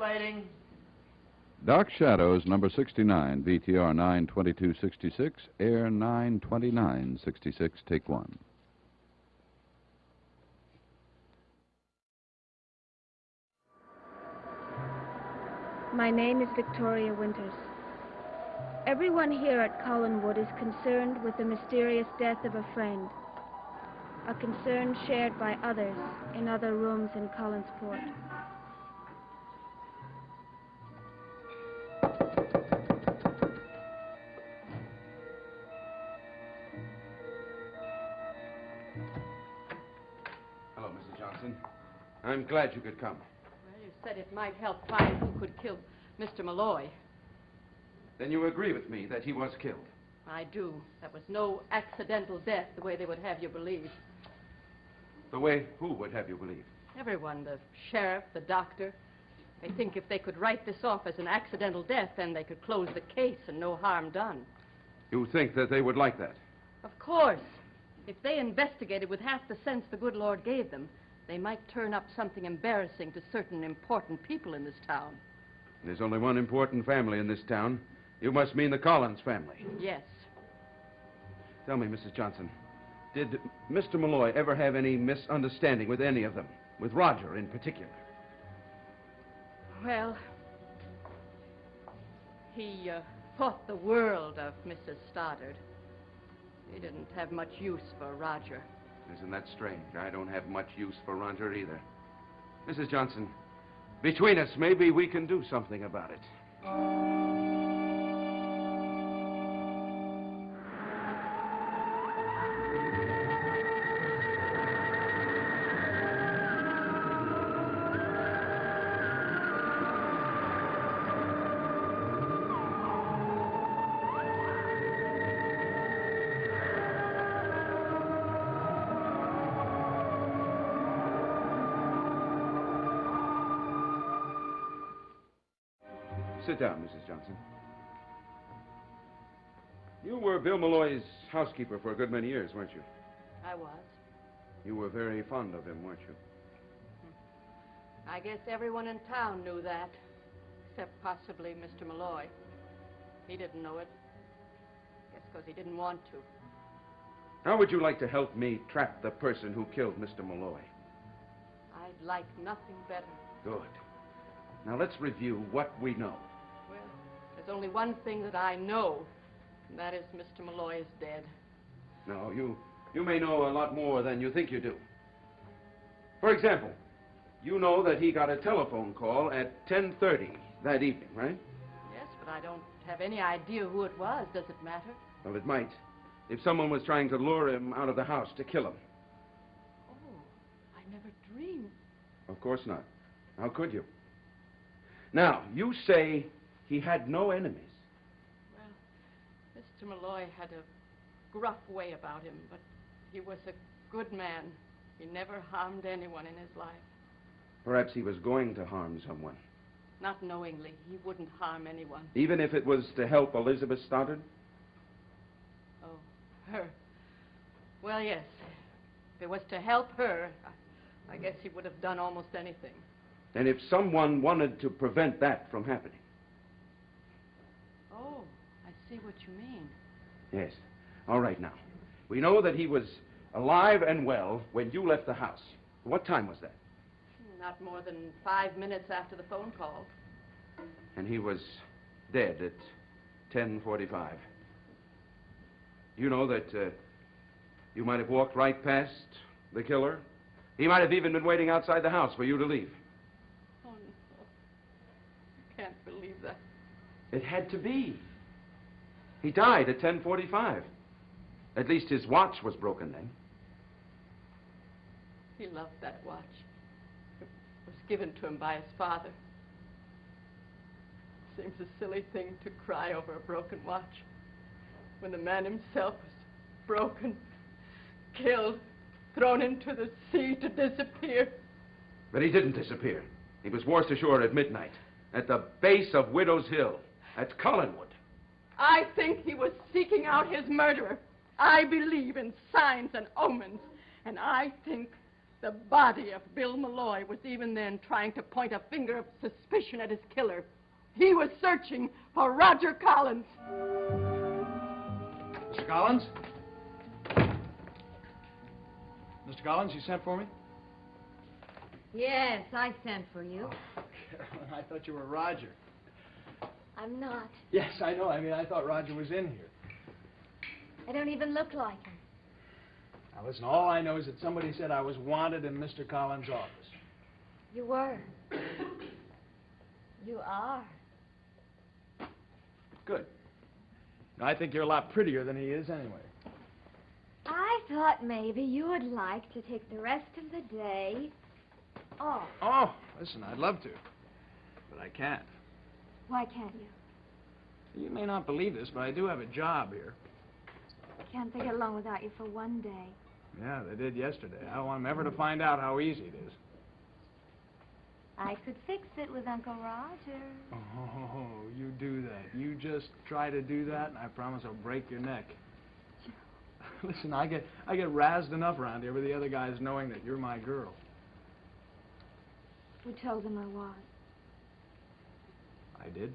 waiting. Dark Shadows, number 69, VTR 92266, air 92966, take one. My name is Victoria Winters. Everyone here at Collinwood is concerned with the mysterious death of a friend, a concern shared by others in other rooms in Collinsport. Hello, Mrs. Johnson. I'm glad you could come. Well, you said it might help find who could kill Mr. Malloy. Then you agree with me that he was killed? I do. That was no accidental death the way they would have you believe. The way who would have you believe? Everyone, the sheriff, the doctor. They think if they could write this off as an accidental death, then they could close the case and no harm done. You think that they would like that? Of course. If they investigated with half the sense the good Lord gave them, they might turn up something embarrassing to certain important people in this town. There's only one important family in this town. You must mean the Collins family. Yes. Tell me, Mrs. Johnson, did Mr. Malloy ever have any misunderstanding with any of them? With Roger in particular? Well, he thought the world of Mrs. Stoddard. He didn't have much use for Roger. Isn't that strange? I don't have much use for Roger either. Mrs. Johnson, between us, maybe we can do something about it. Sit down, Mrs. Johnson. You were Bill Malloy's housekeeper for a good many years, weren't you? I was. You were very fond of him, weren't you? I guess everyone in town knew that, except possibly Mr. Malloy. He didn't know it. Guess because he didn't want to. How would you like to help me trap the person who killed Mr. Malloy? I'd like nothing better. Good. Now let's review what we know. Well, there's only one thing that I know, and that is Mr. Malloy is dead. No, you may know a lot more than you think you do. For example, you know that he got a telephone call at 10:30 that evening, right? Yes, but I don't have any idea who it was. Does it matter? Well, it might. If someone was trying to lure him out of the house to kill him. Oh, I never dreamed. Of course not. How could you? Now, you say he had no enemies. Well, Mr. Malloy had a gruff way about him, but he was a good man. He never harmed anyone in his life. Perhaps he was going to harm someone. Not knowingly. He wouldn't harm anyone. Even if it was to help Elizabeth Stoddard? Oh, her. Well, yes. If it was to help her, I guess he would have done almost anything. And if someone wanted to prevent that from happening? Oh, I see what you mean. Yes. All right, now. We know that he was alive and well when you left the house. What time was that? Not more than 5 minutes after the phone call. And he was dead at 10:45. You know that you might have walked right past the killer. He might have even been waiting outside the house for you to leave. Oh, no. I can't believe that. It had to be. He died at 10:45. At least his watch was broken then. He loved that watch. It was given to him by his father. Seems a silly thing to cry over a broken watch when the man himself was broken, killed, thrown into the sea to disappear. But he didn't disappear. He was washed ashore at midnight at the base of Widow's Hill at Collinwood. I think he was seeking out his murderer. I believe in signs and omens, and I think The body of Bill Malloy was even then trying to point a finger of suspicion at his killer. He was searching for Roger Collins. Mr. Collins? Mr. Collins, you sent for me? Yes, I sent for you. Oh, Carolyn, I thought you were Roger. I'm not. Yes, I know. I mean, I thought Roger was in here. I don't even look like him. Now, listen, all I know is that somebody said I was wanted in Mr. Collins' office. You were. You are. Good. I think you're a lot prettier than he is anyway. I thought maybe you would like to take the rest of the day off. Oh, listen, I'd love to. But I can't. Why can't you? You may not believe this, but I do have a job here. Can't they get along without you for one day? Yeah, they did yesterday. I don't want them ever to find out how easy it is. I could fix it with Uncle Roger. Oh, you do that. You just try to do that, and I promise I'll break your neck. Listen, I get razzed enough around here with the other guys knowing that you're my girl. Who told them I was? I did.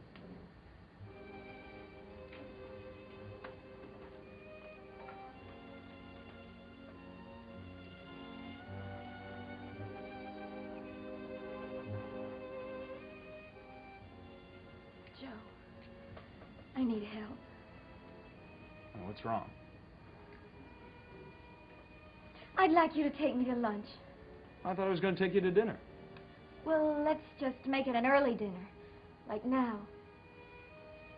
Joe, I need help. Oh, what's wrong? I'd like you to take me to lunch. I thought I was going to take you to dinner. Well, let's just make it an early dinner. Like now.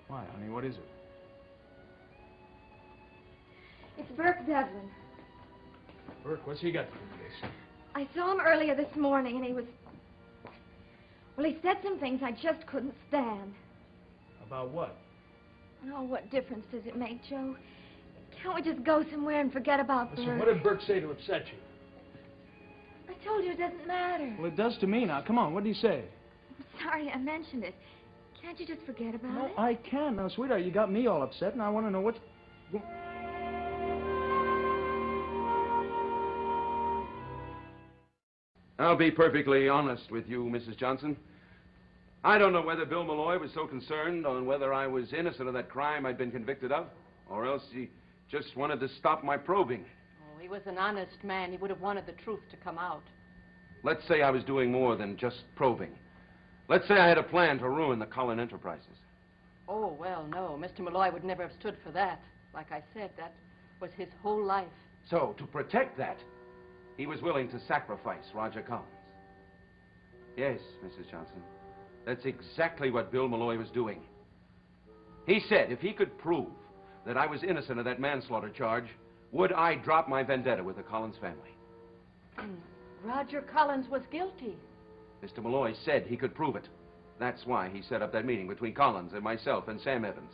Why, honey? What is it? It's Burke Devlin. Burke, what's he got to do with this? I saw him earlier this morning, and he was... Well, he said some things I just couldn't stand. About what? Oh, what difference does it make, Joe? Can't we just go somewhere and forget about Listen, Burke? what did Burke say to upset you? I told you it doesn't matter. Well, it does to me now. Come on, what did he say? I'm sorry I mentioned it. Can't you just forget about No, it? I can't. Now, sweetheart, you got me all upset, and I want to know what's... I'll be perfectly honest with you, Mrs. Johnson. I don't know whether Bill Malloy was so concerned on whether I was innocent of that crime I'd been convicted of, or else he just wanted to stop my probing. Oh, he was an honest man. He would have wanted the truth to come out. Let's say I was doing more than just probing. Let's say I had a plan to ruin the Cullen Enterprises. Oh, well, no. Mr. Malloy would never have stood for that. Like I said, that was his whole life. So, to protect that, he was willing to sacrifice Roger Collins. Yes, Mrs. Johnson. That's exactly what Bill Malloy was doing. He said if he could prove that I was innocent of that manslaughter charge, would I drop my vendetta with the Collins family? And Roger Collins was guilty. Mr. Malloy said he could prove it. That's why he set up that meeting between Collins and myself and Sam Evans.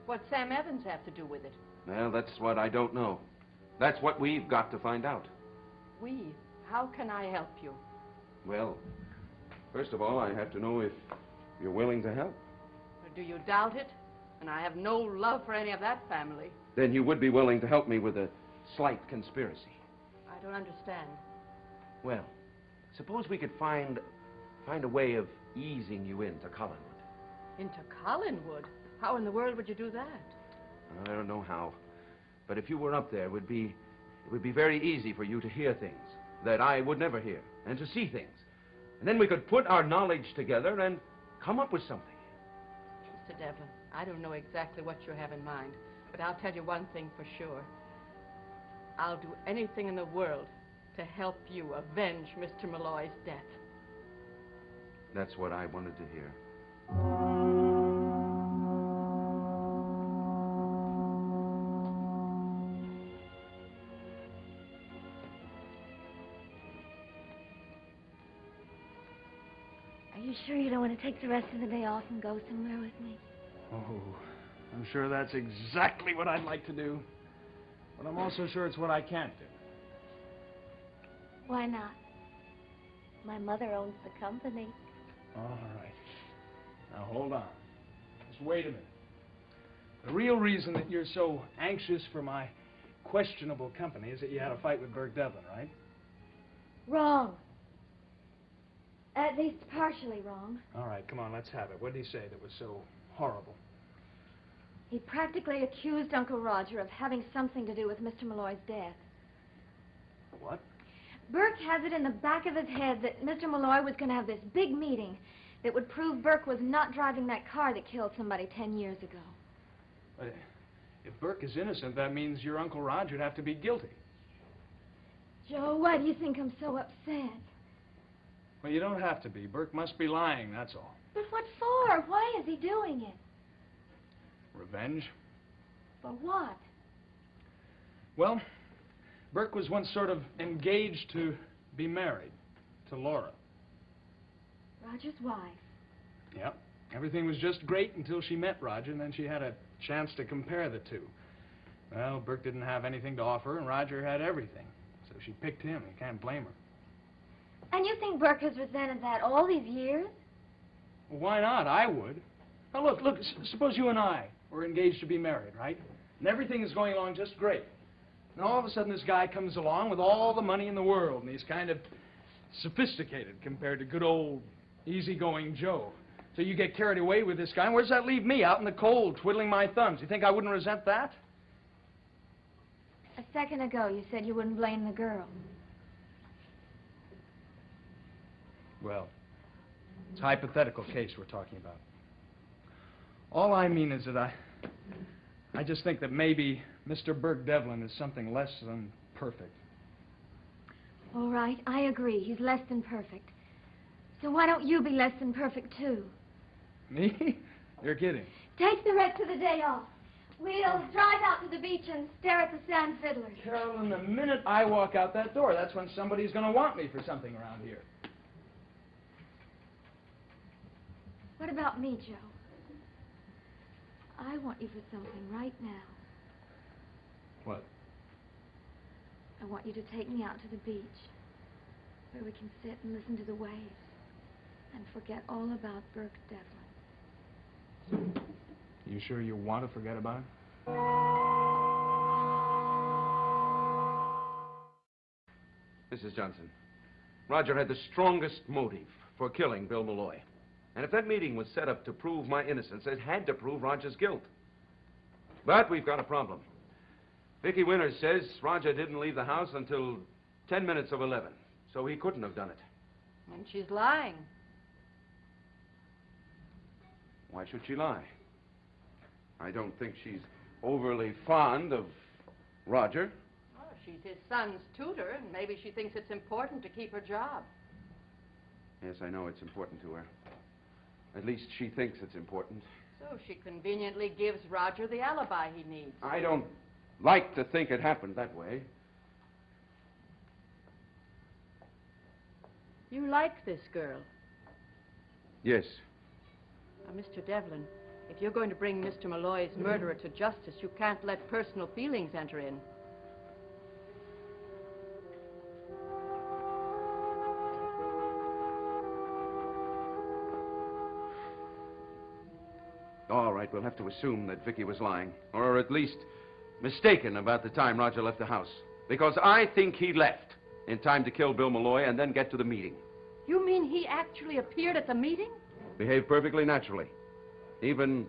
What Sam Evans have to do with it? Well, that's what I don't know. That's what we've got to find out. We? How can I help you? Well, first of all, I have to know if you're willing to help. Or do you doubt it? And I have no love for any of that family. Then you would be willing to help me with a slight conspiracy. I don't understand. Well, suppose we could find a way of easing you into Collinwood. Into Collinwood? How in the world would you do that? I don't know how. But if you were up there, it would be very easy for you to hear things that I would never hear, and to see things. And then we could put our knowledge together and come up with something. Mr. Devlin, I don't know exactly what you have in mind, but I'll tell you one thing for sure. I'll do anything in the world to help you avenge Mr. Malloy's death. That's what I wanted to hear. Are you sure you don't want to take the rest of the day off and go somewhere with me? Oh, I'm sure that's exactly what I'd like to do. But I'm also sure it's what I can't do. Why not? My mother owns the company. All right. Now, hold on. Just wait a minute. The real reason that you're so anxious for my questionable company is that you had a fight with Burke Devlin, right? Wrong. At least partially wrong. All right, come on, let's have it. What did he say that was so horrible? He practically accused Uncle Roger of having something to do with Mr. Malloy's death. What? Burke has it in the back of his head that Mr. Malloy was going to have this big meeting that would prove Burke was not driving that car that killed somebody 10 years ago. But if Burke is innocent, that means your Uncle Roger'd have to be guilty. Joe, why do you think I'm so upset? Well, you don't have to be. Burke must be lying, that's all. But what for? Why is he doing it? Revenge? For what? Well, Burke was once sort of engaged to be married to Laura. Roger's wife. Yep. Everything was just great until she met Roger, and then she had a chance to compare the two. Well, Burke didn't have anything to offer, and Roger had everything. So she picked him. You can't blame her. And you think Burke has resented that all these years? Well, why not? I would. Now, look, suppose you and I were engaged to be married, right? And everything is going along just great. And all of a sudden, this guy comes along with all the money in the world, and he's kind of sophisticated compared to good old easygoing Joe. So you get carried away with this guy, and where does that leave me? Out in the cold, twiddling my thumbs. You think I wouldn't resent that? A second ago, you said you wouldn't blame the girl. Well, it's a hypothetical case we're talking about. All I mean is that I just think that maybe Mr. Burke Devlin is something less than perfect. All right, I agree. He's less than perfect. So why don't you be less than perfect, too? Me? You're kidding. Take the rest of the day off. We'll drive out to the beach and stare at the sand fiddlers. Carolyn, the minute I walk out that door, that's when somebody's going to want me for something around here. What about me, Joe? I want you for something right now. What? I want you to take me out to the beach, where we can sit and listen to the waves and forget all about Burke Devlin. You sure you want to forget about him? Mrs. Johnson, Roger had the strongest motive for killing Bill Malloy. And if that meeting was set up to prove my innocence, it had to prove Roger's guilt. But we've got a problem. Vicki Winters says Roger didn't leave the house until 10 minutes of 11, so he couldn't have done it. And she's lying. Why should she lie? I don't think she's overly fond of Roger. Well, she's his son's tutor, and maybe she thinks it's important to keep her job. Yes, I know it's important to her. At least she thinks it's important. So she conveniently gives Roger the alibi he needs. I don't like to think it happened that way. You like this girl. Yes. Mr. Devlin, if you're going to bring Mr. Malloy's murderer to justice, you can't let personal feelings enter in. All right, we'll have to assume that Vicki was lying, or at least mistaken about the time Roger left the house. Because I think he left in time to kill Bill Malloy and then get to the meeting. You mean he actually appeared at the meeting? Behaved perfectly naturally. Even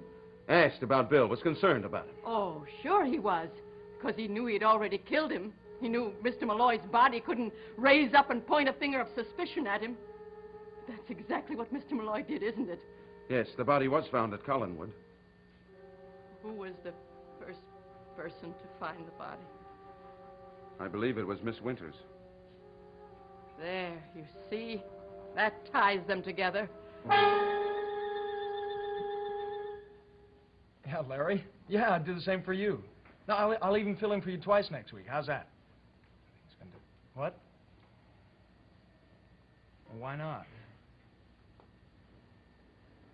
asked about Bill, was concerned about him. Oh, sure he was. Because he knew he'd already killed him. He knew Mr. Malloy's body couldn't raise up and point a finger of suspicion at him. That's exactly what Mr. Malloy did, isn't it? Yes, the body was found at Collinwood. Who was the first person to find the body? I believe it was Miss Winters. There, you see? That ties them together. Yeah, Larry. Yeah, I'd do the same for you. No, I'll even fill in for you twice next week. How's that? What? Well, why not?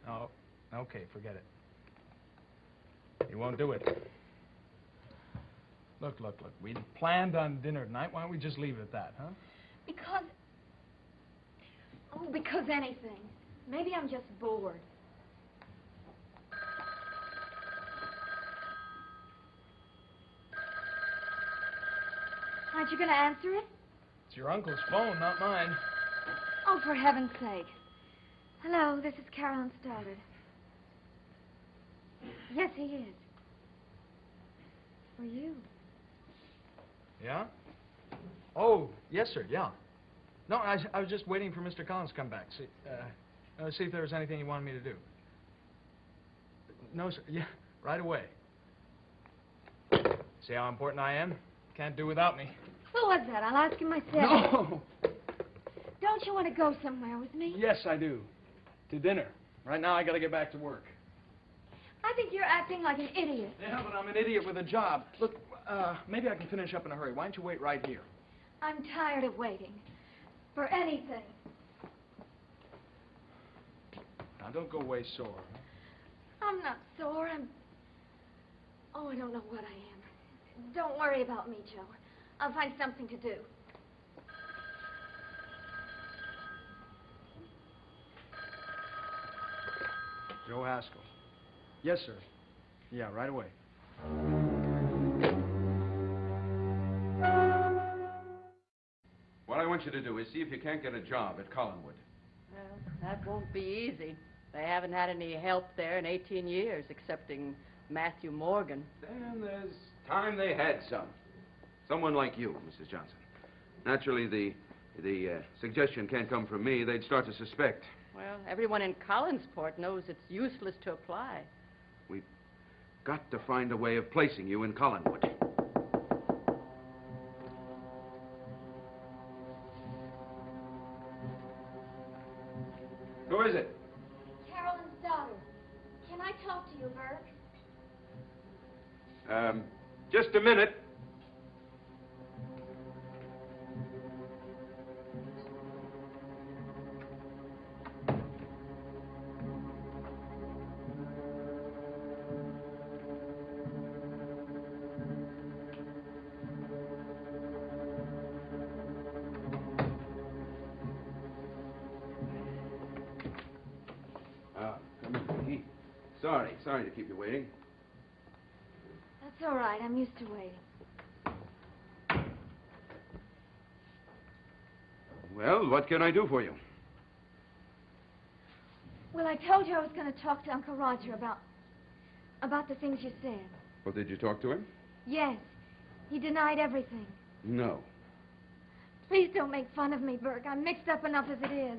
Oh, okay, forget it. You won't do it. Look. We'd planned on dinner tonight. Why don't we just leave it at that, huh? Because... Oh, because anything. Maybe I'm just bored. Aren't you going to answer it? It's your uncle's phone, not mine. Oh, for heaven's sake. Hello, this is Carolyn Stoddard. Yes, he is. For you. Yeah? Oh, yes, sir, yeah. No, I was just waiting for Mr. Collins to come back. See if there was anything he wanted me to do. No, sir. Yeah, right away. See how important I am? Can't do without me. What was that? I'll ask him myself. No! Don't you want to go somewhere with me? Yes, I do. To dinner. Right now, I gotta get back to work. I think you're acting like an idiot. Yeah, but I'm an idiot with a job. Look, maybe I can finish up in a hurry. Why don't you wait right here? I'm tired of waiting. For anything. Now, don't go away sore. I'm not sore. Oh, I don't know what I am. Don't worry about me, Joe. I'll find something to do. Joe Haskell. Yes, sir. Yeah, right away. What I want you to do is see if you can't get a job at Collinwood. Well, that won't be easy. They haven't had any help there in 18 years, excepting Matthew Morgan. Then there's time they had some. Someone like you, Mrs. Johnson. Naturally, the suggestion can't come from me. They'd start to suspect. Well, everyone in Collinsport knows it's useless to apply. We've got to find a way of placing you in Collinwood. Who is it? Carolyn's daughter. Can I talk to you, Burke? Just a minute. Come in, Vicky. Sorry to keep you waiting. That's all right. I'm used to waiting. Well, what can I do for you? Well, I told you I was going to talk to Uncle Roger about the things you said. Well, did you talk to him? Yes. He denied everything. No. Please don't make fun of me, Burke. I'm mixed up enough as it is.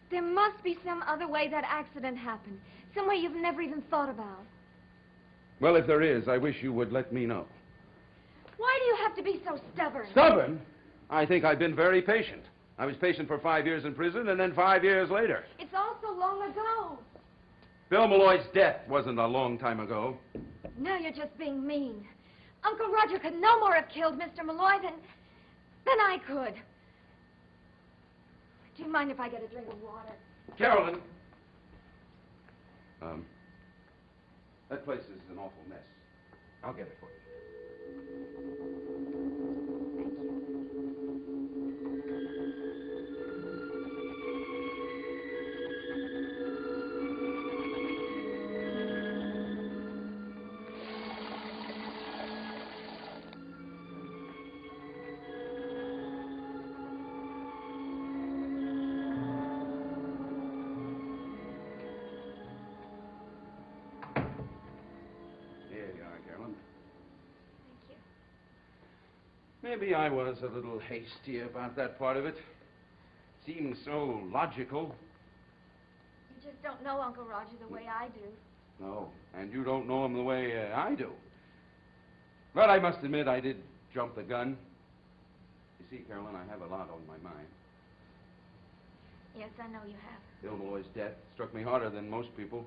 There must be some other way that accident happened. Some way you've never even thought about. Well, if there is, I wish you would let me know. Why do you have to be so stubborn? Stubborn? I think I've been very patient. I was patient for 5 years in prison, and then 5 years later. It's all so long ago. Bill Malloy's death wasn't a long time ago. Now you're just being mean. Uncle Roger could no more have killed Mr. Malloy than I could. Do you mind if I get a drink of water? Carolyn. That place is an awful mess. I'll get it for you. Thank you. Here you are, Carolyn. Thank you. Maybe I was a little hasty about that part of it. Seemed so logical. You just don't know Uncle Roger the way I do. No, and you don't know him the way I do. But I must admit I did jump the gun. You see, Carolyn, I have a lot on my mind. Yes, I know you have. Bill Malloy's death struck me harder than most people.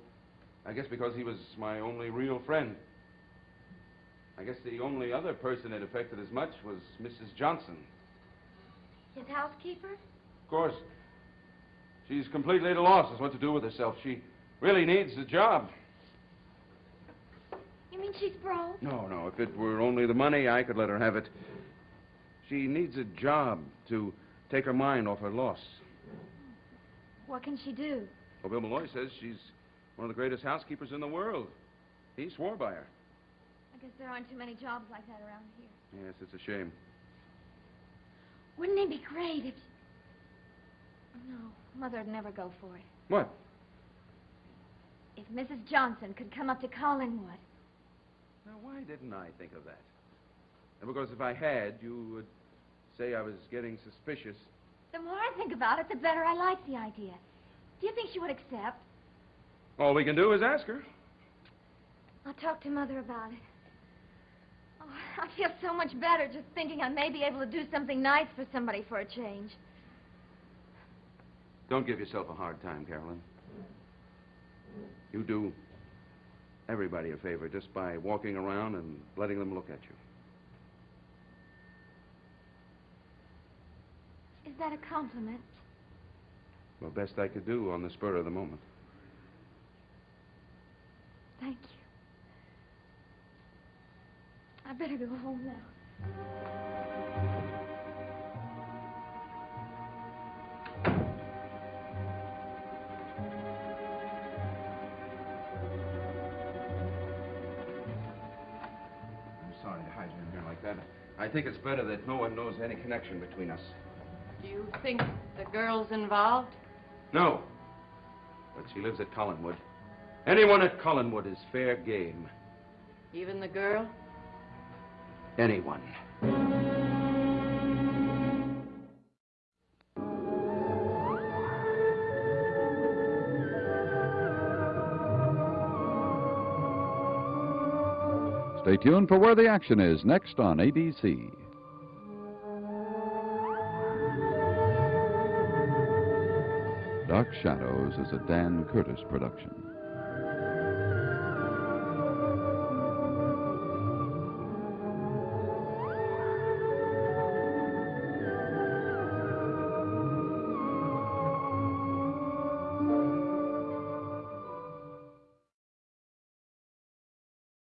I guess because he was my only real friend. I guess the only other person it affected as much was Mrs. Johnson. His housekeeper? Of course. She's completely at a loss as what to do with herself. She really needs a job. You mean she's broke? No. If it were only the money, I could let her have it. She needs a job to take her mind off her loss. What can she do? Well, Bill Malloy says she's one of the greatest housekeepers in the world. He swore by her. I guess there aren't too many jobs like that around here. Yes, it's a shame. Wouldn't it be great if... No, Mother'd never go for it. What? If Mrs. Johnson could come up to Collinwood. Now, why didn't I think of that? Because if I had, you would say I was getting suspicious. The more I think about it, the better I like the idea. Do you think she would accept? All we can do is ask her. I'll talk to Mother about it. Oh, I feel so much better just thinking I may be able to do something nice for somebody for a change. Don't give yourself a hard time, Carolyn. You do everybody a favor just by walking around and letting them look at you. Is that a compliment? The best I could do on the spur of the moment. Thank you. I better go home now. I'm sorry to hide you in here like that. I think it's better that no one knows any connection between us. Do you think the girl's involved? No. But she lives at Collinwood. Anyone at Collinwood is fair game. Even the girl? Anyone. Stay tuned for Where the Action Is next on ABC. Dark Shadows is a Dan Curtis production.